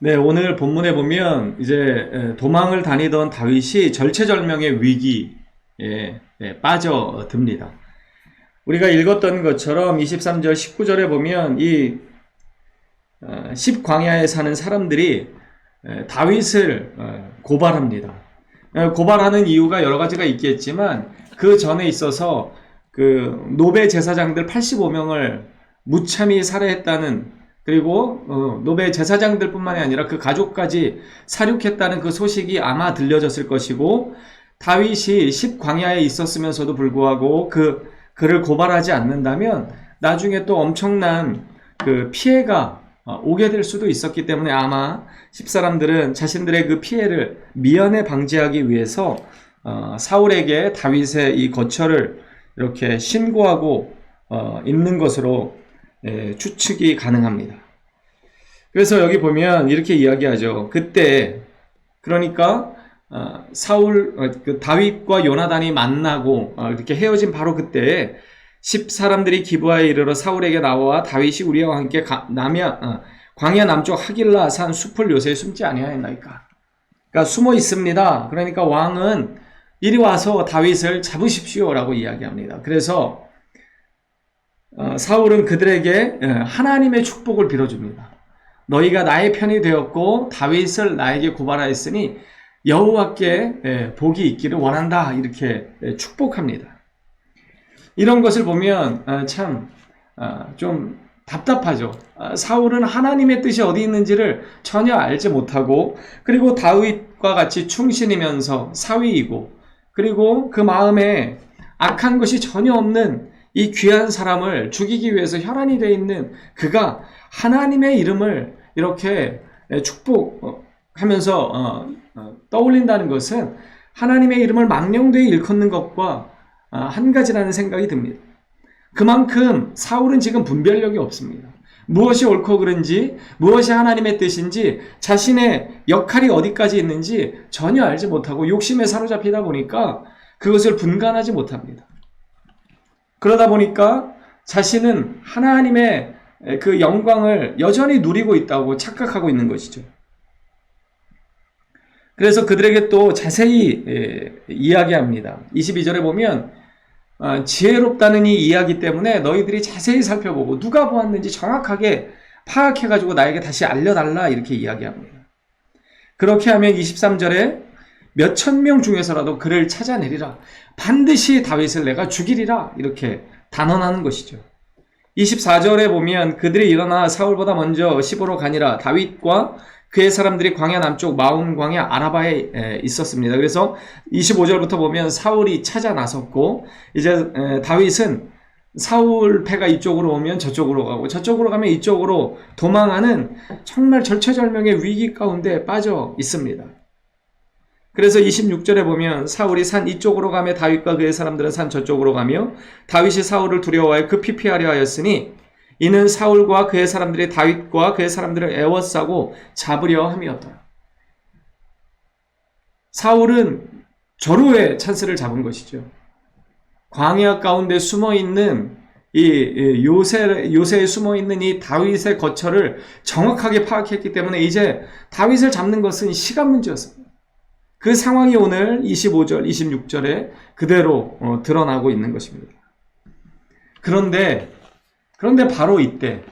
네, 오늘 본문에 보면 이제 도망을 다니던 다윗이 절체절명의 위기에 빠져듭니다. 우리가 읽었던 것처럼 23절 19절에 보면 이 10광야에 사는 사람들이 다윗을 고발합니다. 고발하는 이유가 여러 가지가 있겠지만 그 전에 있어서 그 노베 제사장들 85명을 무참히 살해했다는, 그리고 노베 제사장들 뿐만이 아니라 그 가족까지 살육했다는 그 소식이 아마 들려졌을 것이고, 다윗이 10광야에 있었으면서도 불구하고 그를 고발하지 않는다면 나중에 또 엄청난 그 피해가 오게 될 수도 있었기 때문에 아마 10사람들은 자신들의 그 피해를 미연에 방지하기 위해서 사울에게 다윗의 이 거처를 이렇게 신고하고 있는 것으로 추측이 가능합니다. 그래서 여기 보면 이렇게 이야기하죠. 그때 그러니까 그 다윗과 요나단이 만나고 이렇게 헤어진 바로 그때에 10사람들이 기브아에 이르러 사울에게 나와 다윗이 우리와 함께 광야 남쪽 하길라 산 숲을 요새 숨지 아니하였나이까. 그러니까 숨어 있습니다. 그러니까 왕은 이리 와서 다윗을 잡으십시오라고 이야기합니다. 그래서 사울은 그들에게 하나님의 축복을 빌어줍니다. 너희가 나의 편이 되었고 다윗을 나에게 고발하였으니 여호와께 복이 있기를 원한다, 이렇게 축복합니다. 이런 것을 보면 참 좀 답답하죠. 사울은 하나님의 뜻이 어디 있는지를 전혀 알지 못하고, 그리고 다윗과 같이 충신이면서 사위이고, 그리고 그 마음에 악한 것이 전혀 없는 이 귀한 사람을 죽이기 위해서 혈안이 되어 있는 그가 하나님의 이름을 이렇게 축복하면서 떠올린다는 것은 하나님의 이름을 망령되이 일컫는 것과 한 가지라는 생각이 듭니다. 그만큼 사울은 지금 분별력이 없습니다. 무엇이 옳고 그른지, 무엇이 하나님의 뜻인지, 자신의 역할이 어디까지 있는지 전혀 알지 못하고 욕심에 사로잡히다 보니까 그것을 분간하지 못합니다. 그러다 보니까 자신은 하나님의 그 영광을 여전히 누리고 있다고 착각하고 있는 것이죠. 그래서 그들에게 또 자세히 이야기합니다. 22절에 보면 지혜롭다는 이 이야기 때문에 너희들이 자세히 살펴보고 누가 보았는지 정확하게 파악해가지고 나에게 다시 알려달라, 이렇게 이야기합니다. 그렇게 하면 23절에 몇천 명 중에서라도 그를 찾아내리라, 반드시 다윗을 내가 죽이리라, 이렇게 단언하는 것이죠. 24절에 보면 그들이 일어나 사울보다 먼저 시보로 가니라. 다윗과 그의 사람들이 광야 남쪽 마온 광야 아라바에 있었습니다. 그래서 25절부터 보면 사울이 찾아 나섰고, 이제 다윗은 사울 패가 이쪽으로 오면 저쪽으로 가고, 저쪽으로 가면 이쪽으로 도망하는 정말 절체절명의 위기 가운데 빠져 있습니다. 그래서 26절에 보면 사울이 산 이쪽으로 가며 다윗과 그의 사람들은 산 저쪽으로 가며 다윗이 사울을 두려워하여 급히 피하려 하였으니 이는 사울과 그의 사람들이 다윗과 그의 사람들을 애워싸고 잡으려 함이었다. 사울은 절호의 찬스를 잡은 것이죠. 광야 가운데 숨어있는 이 요새에 숨어있는 이 다윗의 거처를 정확하게 파악했기 때문에 이제 다윗을 잡는 것은 시간 문제였습니다. 그 상황이 오늘 25절, 26절에 그대로 드러나고 있는 것입니다. 그런데 바로 이때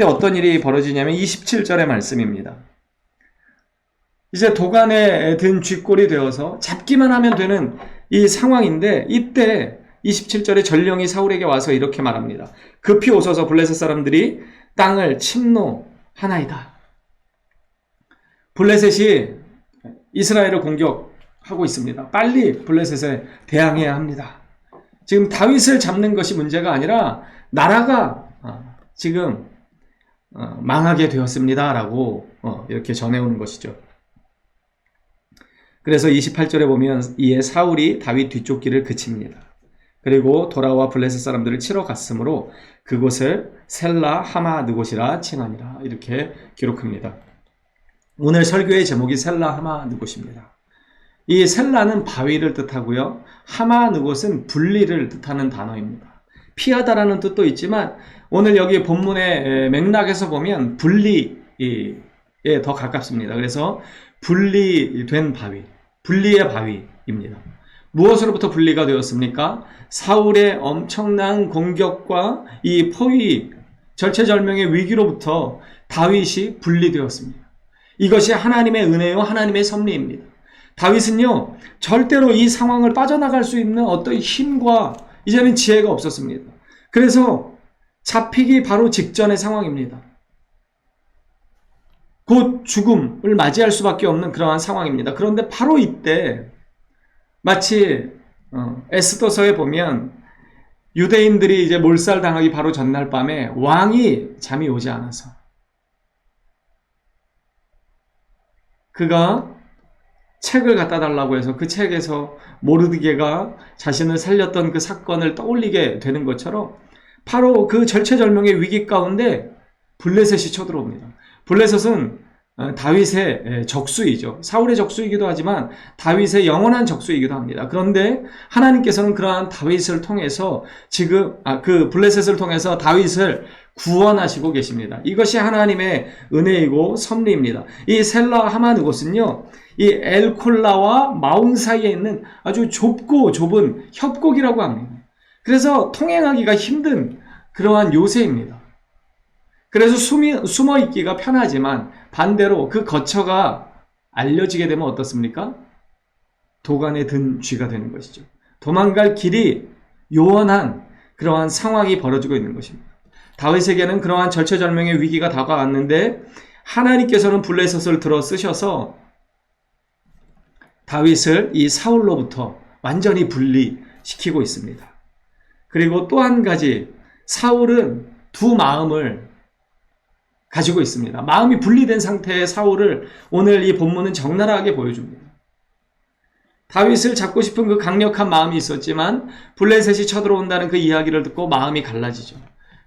어떤 일이 벌어지냐면 27절의 말씀입니다. 이제 도간에 든 쥐꼴이 되어서 잡기만 하면 되는 이 상황인데, 이때 27절에 전령이 사울에게 와서 이렇게 말합니다. 급히 오소서, 블레셋 사람들이 땅을 침노하나이다. 블레셋이 이스라엘을 공격하고 있습니다. 빨리 블레셋에 대항해야 합니다. 지금 다윗을 잡는 것이 문제가 아니라 나라가 지금 망하게 되었습니다 라고 이렇게 전해오는 것이죠. 그래서 28절에 보면 이에 사울이 다윗 뒤쫓기를 그칩니다. 그리고 돌아와 블레셋 사람들을 치러 갔으므로 그곳을 셀라 하마 느곳이라 칭하니라, 이렇게 기록합니다. 오늘 설교의 제목이 셀라 하마 느곳입니다. 이 셀라는 바위를 뜻하고요, 하마 느곳은 분리를 뜻하는 단어입니다. 피하다라는 뜻도 있지만 오늘 여기 본문의 맥락에서 보면 분리에 더 가깝습니다. 그래서 분리된 바위, 분리의 바위입니다. 무엇으로부터 분리가 되었습니까? 사울의 엄청난 공격과 이 포위, 절체절명의 위기로부터 다윗이 분리되었습니다. 이것이 하나님의 은혜요, 하나님의 섭리입니다. 다윗은요, 절대로 이 상황을 빠져나갈 수 있는 어떤 힘과 이제는 지혜가 없었습니다. 그래서 잡히기 바로 직전의 상황입니다. 곧 죽음을 맞이할 수밖에 없는 그러한 상황입니다. 그런데 바로 이때 마치 에스더서에 보면 유대인들이 이제 몰살당하기 바로 전날 밤에 왕이 잠이 오지 않아서 그가 책을 갖다 달라고 해서 그 책에서 모르드게가 자신을 살렸던 그 사건을 떠올리게 되는 것처럼 바로 그 절체절명의 위기 가운데 블레셋이 쳐들어옵니다. 블레셋은 다윗의 적수이죠. 사울의 적수이기도 하지만 다윗의 영원한 적수이기도 합니다. 그런데 하나님께서는 그러한 다윗을 통해서 지금 그 블레셋을 통해서 다윗을 구원하시고 계십니다. 이것이 하나님의 은혜이고 섭리입니다. 이 셀라 하만 그곳은요, 이 엘콜라와 마온 사이에 있는 아주 좁고 좁은 협곡이라고 합니다. 그래서 통행하기가 힘든 그러한 요새입니다. 그래서 숨어 있기가 편하지만 반대로 그 거처가 알려지게 되면 어떻습니까? 도간에 든 쥐가 되는 것이죠. 도망갈 길이 요원한 그러한 상황이 벌어지고 있는 것입니다. 다윗에게는 그러한 절체절명의 위기가 다가왔는데 하나님께서는 블레셋을 들어 쓰셔서 다윗을 이 사울로부터 완전히 분리시키고 있습니다. 그리고 또 한 가지, 사울은 두 마음을 가지고 있습니다. 마음이 분리된 상태의 사울을 오늘 이 본문은 적나라하게 보여줍니다. 다윗을 잡고 싶은 그 강력한 마음이 있었지만 블레셋이 쳐들어온다는 그 이야기를 듣고 마음이 갈라지죠.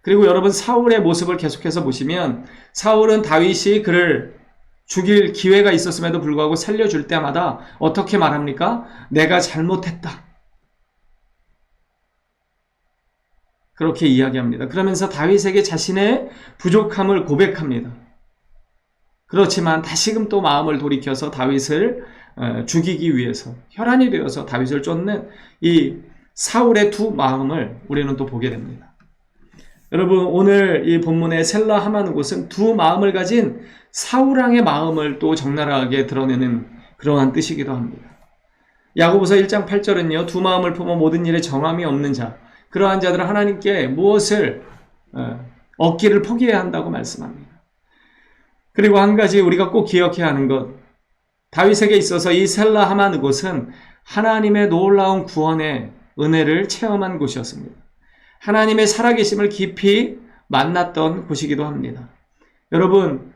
그리고 여러분, 사울의 모습을 계속해서 보시면 사울은 다윗이 그를 죽일 기회가 있었음에도 불구하고 살려줄 때마다 어떻게 말합니까? 내가 잘못했다. 그렇게 이야기합니다. 그러면서 다윗에게 자신의 부족함을 고백합니다. 그렇지만 다시금 또 마음을 돌이켜서 다윗을 죽이기 위해서 혈안이 되어서 다윗을 쫓는 이 사울의 두 마음을 우리는 또 보게 됩니다. 여러분, 오늘 이 본문의 셀라 하만 곳은 두 마음을 가진 사울왕의 마음을 또 적나라하게 드러내는 그러한 뜻이기도 합니다. 야고보서 1장 8절은요, 두 마음을 품어 모든 일에 정함이 없는 자, 그러한 자들은 하나님께 무엇을 얻기를 포기해야 한다고 말씀합니다. 그리고 한 가지 우리가 꼭 기억해야 하는 것, 다윗에게 있어서 이 셀라 하만 곳은 하나님의 놀라운 구원의 은혜를 체험한 곳이었습니다. 하나님의 살아계심을 깊이 만났던 곳이기도 합니다. 여러분,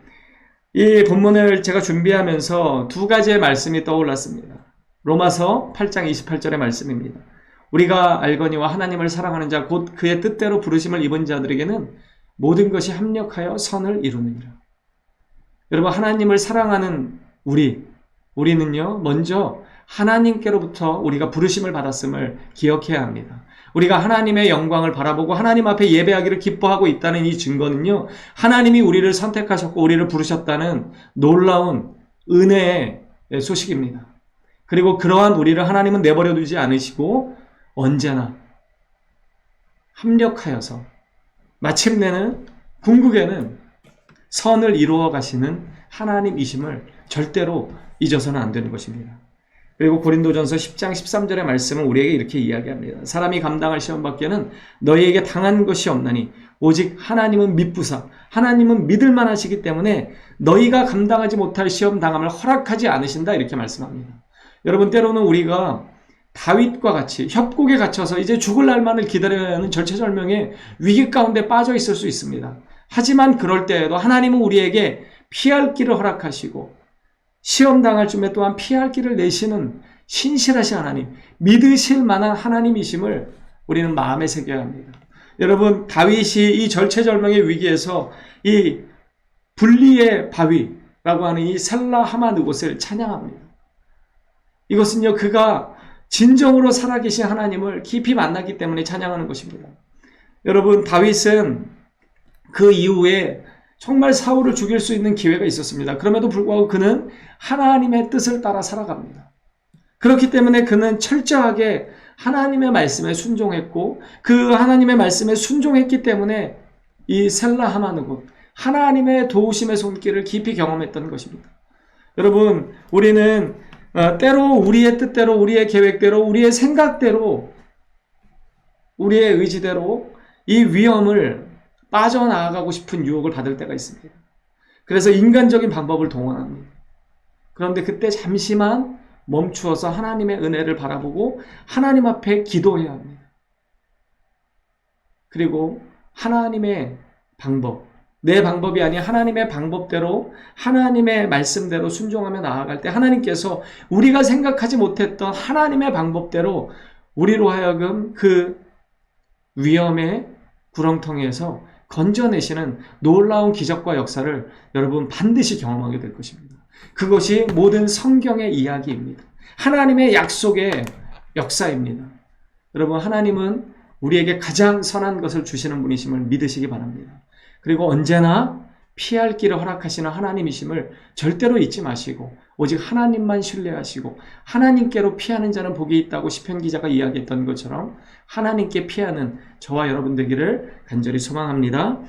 이 본문을 제가 준비하면서 두 가지의 말씀이 떠올랐습니다. 로마서 8장 28절의 말씀입니다. 우리가 알거니와 하나님을 사랑하는 자 곧 그의 뜻대로 부르심을 입은 자들에게는 모든 것이 합력하여 선을 이루느니라. 여러분, 하나님을 사랑하는 우리는요, 먼저 하나님께로부터 우리가 부르심을 받았음을 기억해야 합니다. 우리가 하나님의 영광을 바라보고 하나님 앞에 예배하기를 기뻐하고 있다는 이 증거는요, 하나님이 우리를 선택하셨고 우리를 부르셨다는 놀라운 은혜의 소식입니다. 그리고 그러한 우리를 하나님은 내버려 두지 않으시고 언제나 합력하여서 마침내는 궁극에는 선을 이루어 가시는 하나님이심을 절대로 잊어서는 안 되는 것입니다. 그리고 고린도전서 10장 13절의 말씀은 우리에게 이렇게 이야기합니다. 사람이 감당할 시험밖에는 너희에게 당한 것이 없나니 오직 하나님은 믿부사, 하나님은 믿을만 하시기 때문에 너희가 감당하지 못할 시험 당함을 허락하지 않으신다, 이렇게 말씀합니다. 여러분, 때로는 우리가 다윗과 같이 협곡에 갇혀서 이제 죽을 날만을 기다려야 하는 절체절명의 위기 가운데 빠져 있을 수 있습니다. 하지만 그럴 때에도 하나님은 우리에게 피할 길을 허락하시고 시험 당할 쯤에 또한 피할 길을 내시는 신실하신 하나님, 믿으실 만한 하나님이심을 우리는 마음에 새겨야 합니다. 여러분, 다윗이 이 절체절명의 위기에서 이 분리의 바위라고 하는 이 셀라 하만 그곳을 찬양합니다. 이것은요, 그가 진정으로 살아계신 하나님을 깊이 만났기 때문에 찬양하는 것입니다. 여러분, 다윗은 그 이후에 정말 사울을 죽일 수 있는 기회가 있었습니다. 그럼에도 불구하고 그는 하나님의 뜻을 따라 살아갑니다. 그렇기 때문에 그는 철저하게 하나님의 말씀에 순종했고 그 하나님의 말씀에 순종했기 때문에 이 셀라 하마누곳 하나님의 도우심의 손길을 깊이 경험했던 것입니다. 여러분, 우리는 때로 우리의 뜻대로, 우리의 계획대로, 우리의 생각대로, 우리의 의지대로 이 위험을 빠져나가고 싶은 유혹을 받을 때가 있습니다. 그래서 인간적인 방법을 동원합니다. 그런데 그때 잠시만 멈추어서 하나님의 은혜를 바라보고 하나님 앞에 기도해야 합니다. 그리고 하나님의 방법, 내 방법이 아닌 하나님의 방법대로 하나님의 말씀대로 순종하며 나아갈 때 하나님께서 우리가 생각하지 못했던 하나님의 방법대로 우리로 하여금 그 위험의 구렁텅이에서 건져내시는 놀라운 기적과 역사를 여러분 반드시 경험하게 될 것입니다. 그것이 모든 성경의 이야기입니다. 하나님의 약속의 역사입니다. 여러분, 하나님은 우리에게 가장 선한 것을 주시는 분이심을 믿으시기 바랍니다. 그리고 언제나 피할 길을 허락하시는 하나님이심을 절대로 잊지 마시고 오직 하나님만 신뢰하시고 하나님께로 피하는 자는 복이 있다고 시편 기자가 이야기했던 것처럼 하나님께 피하는 저와 여러분 되기를 간절히 소망합니다.